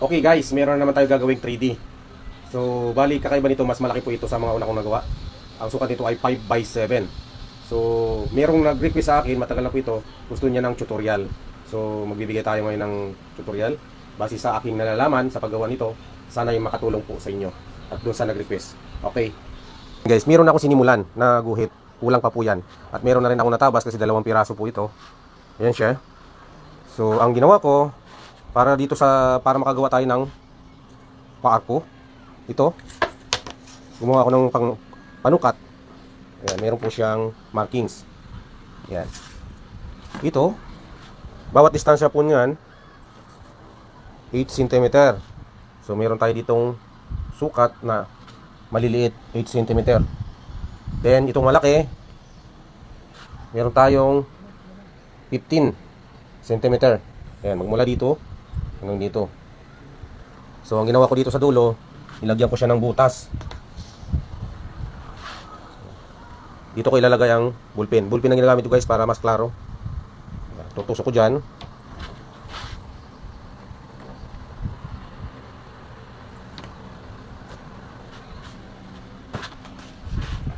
Okay guys, meron na naman tayo gagawing 3D. So, bali kakaiba nito, mas malaki po ito sa mga una kong nagawa. Ang sukat nito ay 5x7. So, merong nag-request sa akin, matagal na po ito, gusto niya ng tutorial. So, magbibigay tayo ngayon ng tutorial. Base sa aking nalalaman sa paggawa nito, sana yung makatulong po sa inyo. At doon sa nag-request. Okay. Guys, meron na ako sinimulan na guhit. Kulang pa po yan. At meron na rin ako natabas kasi 2 piraso po ito. Ayan siya. So, ang ginawa ko, para makagawa tayo ng paarko, ito, gumawa ako ng panukat. Ayan, meron po siyang markings. Ayan. Ito, bawat distansya po niyan, 8 cm. So, meron tayo ditong sukat na maliliit, 8 cm. Then, itong malaki, meron tayong 15 cm. Ayan, magmula dito hanggang dito. So, ang ginawa ko dito sa dulo, nilagyan ko siya ng butas. Dito ko ilalagay ang ballpen. Ballpen ang ginagamit ko guys para mas klaro. Tutusok ko dyan.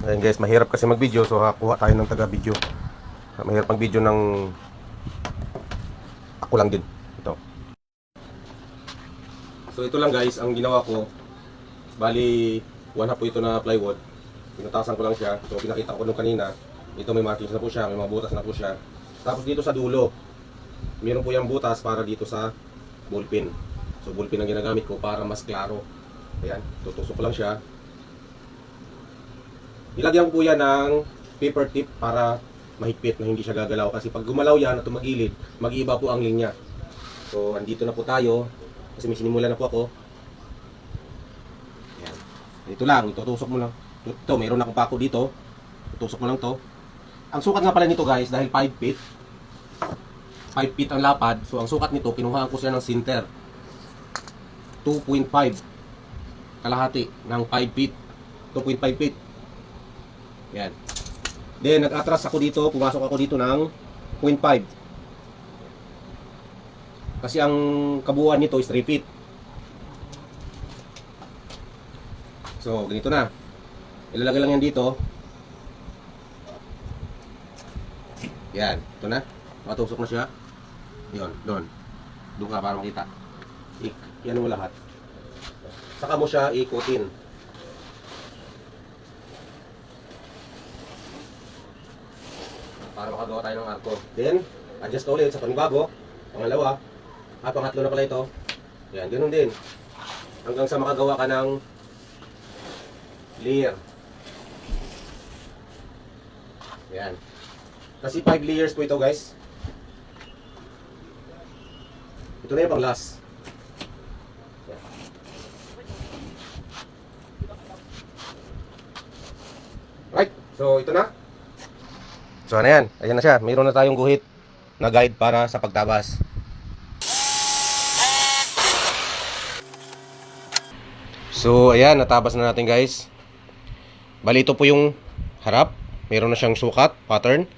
Ayan guys, mahirap kasi mag-video, so kuha tayo ng taga-video. Mahirap mag-video ng ako lang din. Ito. So ito lang guys, ang ginawa ko. Bali, 1/2 po ito na plywood. Pinutasan ko lang siya. So pinakita ko nung kanina. Ito may markings na po siya, may mga butas na po siya. Tapos dito sa dulo, meron po yung butas para dito sa ballpen. So ballpen ang ginagamit ko para mas klaro. Ayan, tutusok ko lang siya. Ilagyan ko po yan ng paper tip para mahigpit na hindi siya gagalaw. Kasi pag gumalaw yan at tumagilid, mag-iiba po ang linya. So andito na po tayo. Kasi may sinimula na po ako. Ayan. Ito lang, itutusok mo lang. Ito, mayroon akong pako dito. Tutusok mo lang to. Ang sukat nga pala nito guys, dahil 5 feet. 5 feet ang lapad. So ang sukat nito, kinuhaan ko siya ng center. 2.5 kalahati ng 5 feet. 2.5 feet. Yan. Then nag-atras ako dito, pumasok ako dito ng 0.5. Kasi ang kabuuan nito is 3 feet. So, ganito na. Ilalagay lang yan dito. Yan, ito na. Matusok na siya. Yun, doon. Doon ka para makita. Yan mo lahat. Saka mo siya ikutin. Para makagawa tayo ng arko. Then, adjust ulit sa panibago. Pangalawa. Pangatlo na pala ito. Yan, ganoon din. Hanggang sa makagawa ka ng layer. Yan. Kasi 5 layers po ito guys. Ito na yung pang last. Right. So, ito na. So, ano yan? Ayan na siya. Mayroon na tayong guhit na guide para sa pagtabas. So, ayan, natabas na natin guys. Bali, ito po yung harap. Meron na siyang sukat, pattern.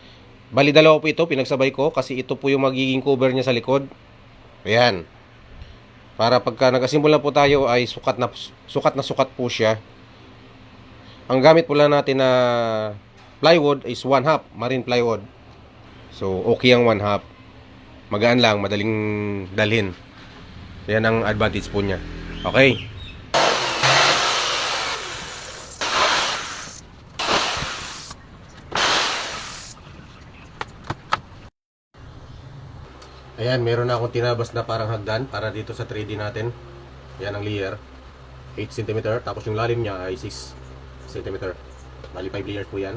Bali, dalawa po ito, pinagsabay ko kasi ito po yung magiging cover niya sa likod. Ayan. Para pagka nagkasimula po tayo ay sukat na sukat po siya. Ang gamit po lang natin na plywood is 1/2, marine plywood. So, okay ang 1/2. Magaan lang, madaling dalhin. Yan ang advantage po niya. Okay. Ayan, meron na akong tinabas na parang hagdan para dito sa 3D natin. Yan ang layer. 8 cm. Tapos yung lalim niya ay 6 cm. Bali 5 layers po yan.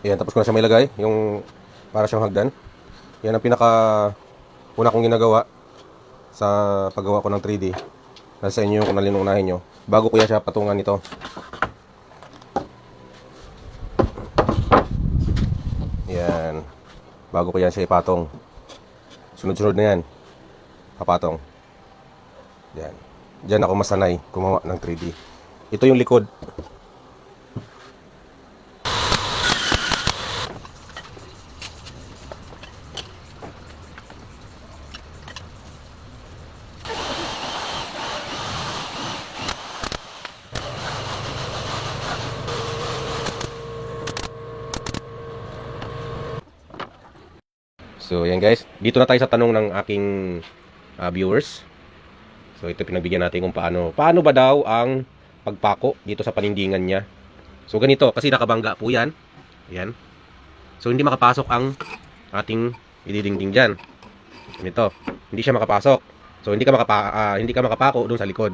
Ayan, tapos ko na siya may lagay, yung para siyang hagdan. Yan ang pinaka una kong ginagawa sa paggawa ko ng 3D. Sa inyo kung nalinunahin nyo. Bago ko yan siya patungan ito. Yan. Bago ko yan siya ipatong. Sunod-sunod na yan. Papatong. Yan. Diyan ako masanay gumawa ng 3D. Ito yung likod. So, yan guys. Dito na tayo sa tanong ng aking viewers. So, ito pinagbigyan natin kung paano. Paano ba daw ang pagpako dito sa panindingan niya? So, ganito. Kasi nakabangga po yan. Yan. So, hindi makapasok ang ating ididingding dyan. Ganito. Hindi siya makapasok. So, hindi ka makapako doon sa likod.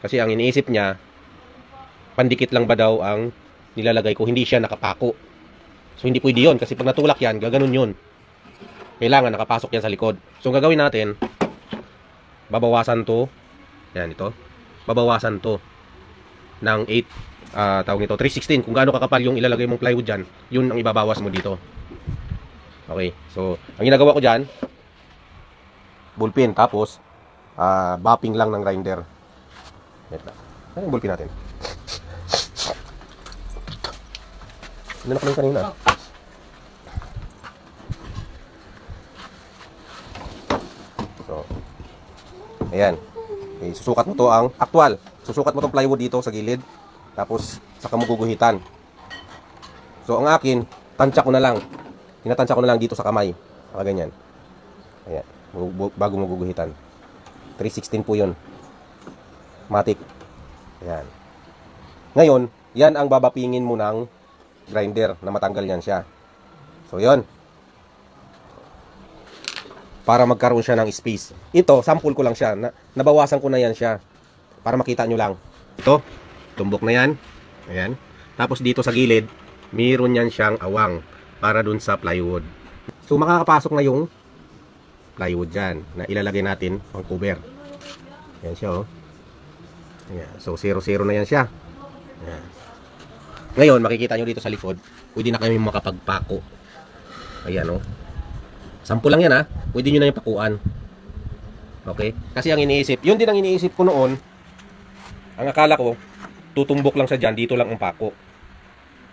Kasi ang iniisip niya, pandikit lang ba daw ang nilalagay ko. Hindi siya nakapako. So, hindi pwede yun. Kasi pag natulak yan, gaganon yun. Kailangan nakapasok yan sa likod. So, ang gagawin natin, babawasan to. Yan, ito. Babawasan to ng 8, tawag nito, 316. Kung gaano kakapal yung ilalagay mong plywood dyan, yun ang ibabawas mo dito. Okay. So, ang ginagawa ko dyan, bullpen. Tapos, bopping lang ng grinder. Ano yung bullpen natin? Ano na kanina? So, ayan. Susukat mo to ang actual. Susukat mo tong plywood dito sa gilid. Tapos, saka mo guguhitan. So, ang akin, tansya ko na lang. Tinatansya ko na lang dito sa kamay. Saka ganyan. Ayan. Bago mo guguhitan. 316 po yun. Matic. Ayan. Ngayon, yan ang babapingin mo ng grinder na matanggal yan siya. So, yun. Para magkaroon siya ng space. Ito, sample ko lang siya. Nabawasan ko na yan siya. Para makita nyo lang. Ito, tumbok na yan. Ayan. Tapos dito sa gilid, mayroon yan siyang awang para dun sa plywood. So, makakapasok na yung plywood dyan na ilalagay natin ang cover. Ayan siya, oh. Ayan. So, 0-0 na yan siya. Ayan. Ngayon, makikita nyo dito sa likod, pwede na kami makapagpako. Ayan, oh. Sample lang yan, ha. Pwede nyo na yung pakuan. Okay? Kasi ang iniisip, yun din ang iniisip ko noon. Ang akala ko, tutumbok lang siya dyan, dito lang ang pako.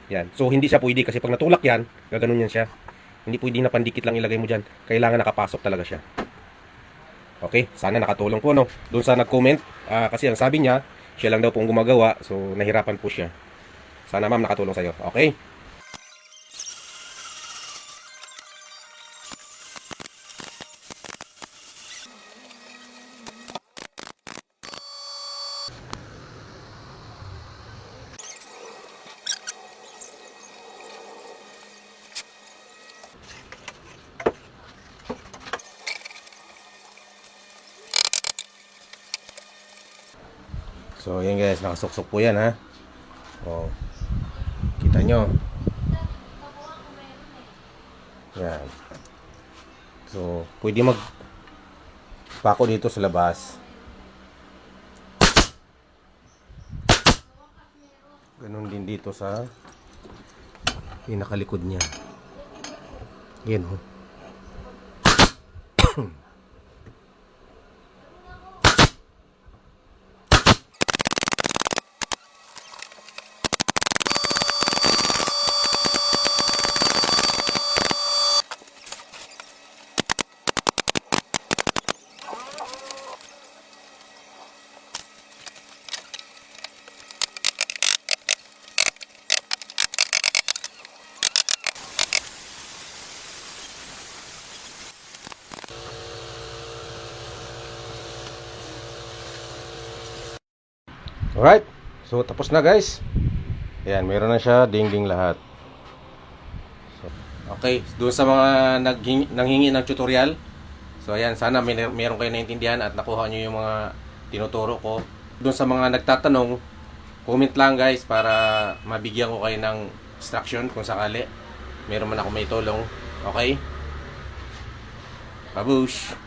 Yan. So, hindi siya pwede kasi pag natulak yan, gaganon yan siya. Hindi pwede na pandikit lang ilagay mo dyan. Kailangan nakapasok talaga siya. Okay? Sana nakatulong po, no? Doon sa nag-comment, kasi ang sabi niya, siya lang daw pong gumagawa. So, nahirapan po siya. Sana ma'am nakatulong sa'yo. Okay? So, yan guys, nakasuksok po yan, ha. Oh. Kita nyo. Yan. So, pwede magpako dito sa labas. Ganun din dito sa pinakalikod niya. Yan, oh. Alright, so tapos na guys. Ayan, meron na siya, ding-ding lahat. So, okay, doon sa mga nanghingi ng tutorial. So ayan, sana meron kayo naintindihan at nakuha nyo yung mga tinuturo ko. Doon sa mga nagtatanong, comment lang guys para mabigyan ko kayo ng instruction kung sakali. Meron man ako may tulong. Okay? Babush!